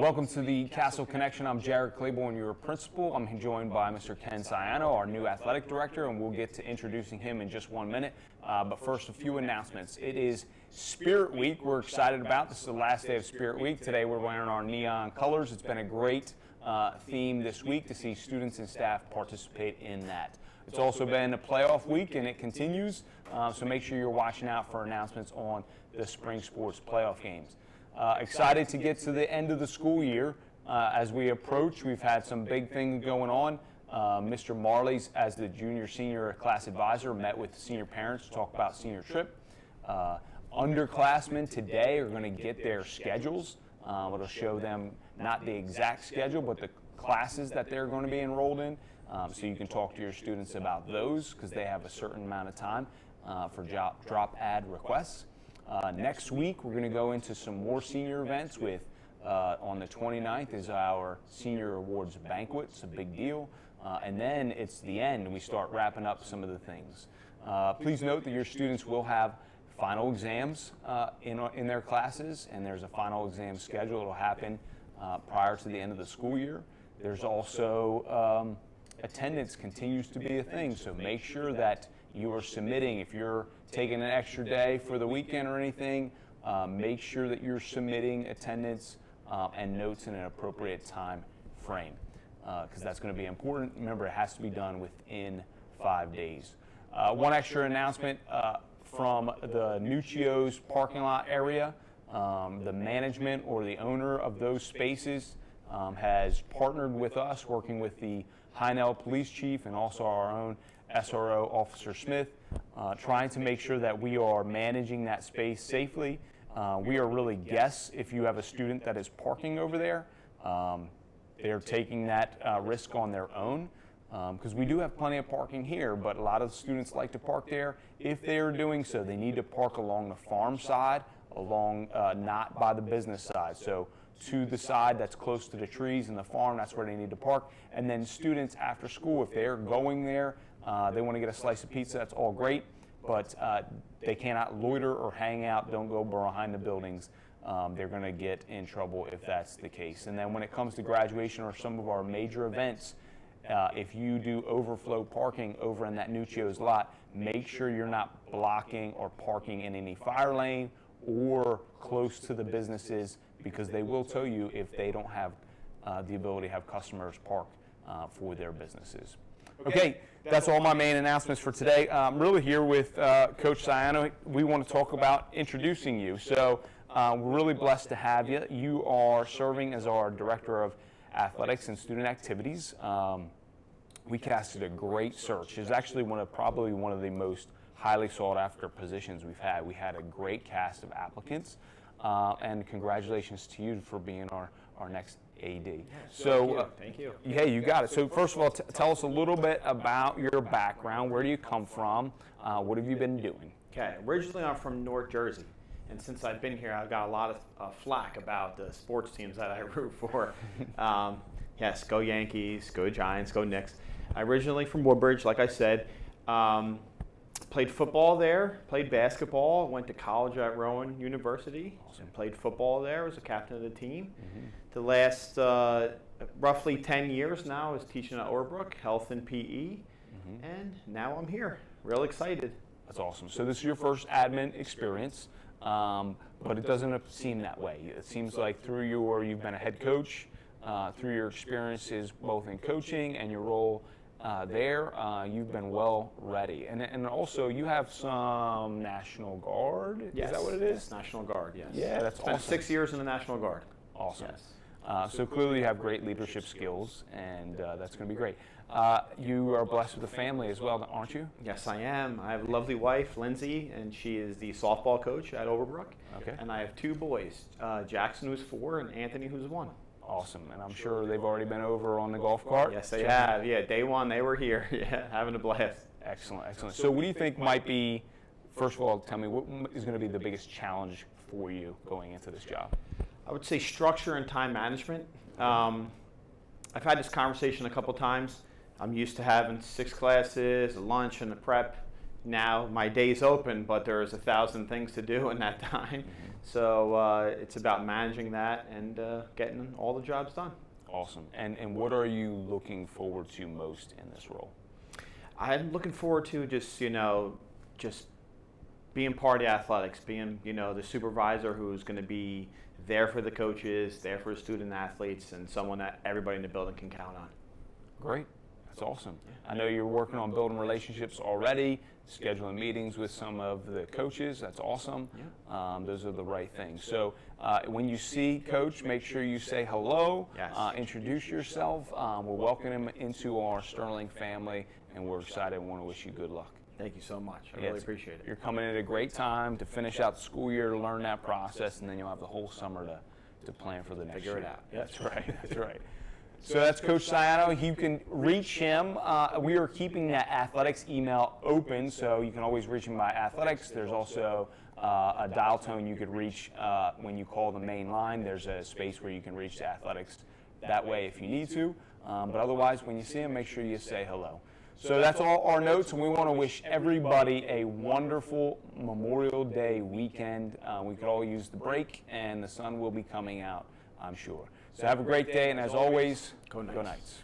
Welcome to the Castle Connection. I'm Jared Claiborne, your principal. I'm joined by Mr. Ken Siano, our new athletic director, and we'll get to introducing him in just 1 minute. But first, a few announcements. It is Spirit Week. We're excited about. This is the last day of Spirit Week. Today we're wearing our neon colors. It's been a great theme this week to see students and staff participate in that. It's also been a playoff week, and it continues, so make sure you're watching out for announcements on the spring sports playoff games. Excited to get to the end of the school year. As we approach, we've had some big things going on. Mr. Marley's, as the junior-senior class advisor, met with senior parents to talk about senior trip. Underclassmen today are going to get their schedules. It'll show them not the exact schedule, but the classes that they're going to be enrolled in. So you can talk to your students about those because they have a certain amount of time for drop ad requests. Next week, we're going to go into some more senior events with, on the 29th is our Senior Awards Banquet. It's a big deal. And then it's the end, and we start wrapping up some of the things. Please note that your students will have final exams in their classes, and there's a final exam schedule. It'll happen prior to the end of the school year. There's also attendance continues to be a thing, so make sure that you are submitting. If you're taking an extra day for the weekend or anything, make sure that you're submitting attendance and notes in an appropriate time frame, because that's going to be important. Remember, it has to be done within 5 days. One extra announcement from the Nuccios parking lot area. The management or the owner of those spaces has partnered with us, working with the Hynell Police Chief and also our own SRO Officer Smith, trying to make sure that we are managing that space safely. We are really guests if you have a student that is parking over there. They're taking that risk on their own because we do have plenty of parking here, but a lot of students like to park there. If they are doing so, they need to park along the farm side, along not by the business side. So to the side that's close to the trees and the farm, that's where they need to park. And then students after school, if they're going there, they want to get a slice of pizza, that's all great, but they cannot loiter or hang out. Don't go behind the buildings. They're going to get in trouble if that's the case. And then when it comes to graduation or some of our major events, if you do overflow parking over in that Nuccios lot, make sure you're not blocking or parking in any fire lane or close to the businesses, because they will tow you if they don't have the ability to have customers park for their businesses. Okay, that's all my main announcements for today. I'm really here with Coach Siano. We want to talk about introducing you. So we're really blessed to have you. You are serving as our Director of Athletics and Student Activities. We casted a great search. It's actually probably one of the most highly sought after positions we've had. We had a great cast of applicants, and congratulations to you for being our next AD. Yes, so thank you. Yeah, you got it. So first of all, tell us a little bit about your background. Where do you come from? What have you been doing? Okay, originally I'm from North Jersey, and since I've been here, I've got a lot of flack about the sports teams that I root for. Yes, go Yankees, go Giants, go Knicks. I'm originally from Woodbridge, like I said. Played football there, played basketball, went to college at Rowan University, and played football there, was a captain of the team. Mm-hmm. The last roughly 10 years now is teaching at Overbrook, health and PE, and now I'm here, real excited. That's awesome. So this is your first admin experience, but it doesn't seem that way. It seems like you've been a head coach, through your experiences both in coaching and your role there, you've been well ready. And also you have some National Guard, Yes. Is that what it is? Yes, National Guard, yes. Yeah, that's Spent awesome. 6 years in the National Guard. Awesome. Yes. So clearly you have great leadership skills, and that's going to be great. You are blessed with a family as well, aren't you? Yes, I am. I have a lovely wife, Lindsay, and she is the softball coach at Overbrook. Okay. And I have 2 boys, Jackson, who's 4, and Anthony, who's 1. Awesome, and I'm sure they've already been over on the golf cart. Yes, they have. Yeah, day one they were here. Yeah, having a blast. Excellent, excellent. So what do you think might be, first of all, tell me, what is going to be the biggest challenge for you going into this job? I would say structure and time management. I've had this conversation a couple times. I'm used to having 6 classes, a lunch, and a prep. now my day's open, but there's 1,000 things to do in that time. So it's about managing that and getting all the jobs done. Awesome. And what are you looking forward to most in this role? I'm looking forward to just being part of the athletics, being the supervisor who's going to be there for the coaches, there for the student athletes, and someone that everybody in the building can count on. Great. That's awesome. I know you're working on building relationships already, scheduling meetings with some of the coaches. That's awesome. Yeah. Those are the right things. So when you see Coach, make sure you say hello, Yes. Introduce yourself. We're welcoming him into our Sterling family, and we're excited and want to wish you good luck. Thank you so much. I really appreciate it. You're coming in at a great time to finish out the school year, to learn that process, and then you'll have the whole summer to plan for the next year. Figure it out. That's right. That's right. So that's Coach Siano. You can reach him. We are keeping that athletics email open, so you can always reach him by athletics. There's also a dial tone you could reach when you call the main line. There's a space where you can reach the athletics that way if you need to. But otherwise, when you see him, make sure you say hello. So that's all our notes, and we want to wish everybody a wonderful Memorial Day weekend. We could all use the break, and the sun will be coming out, I'm sure. So have a great day, and as always, go Knights.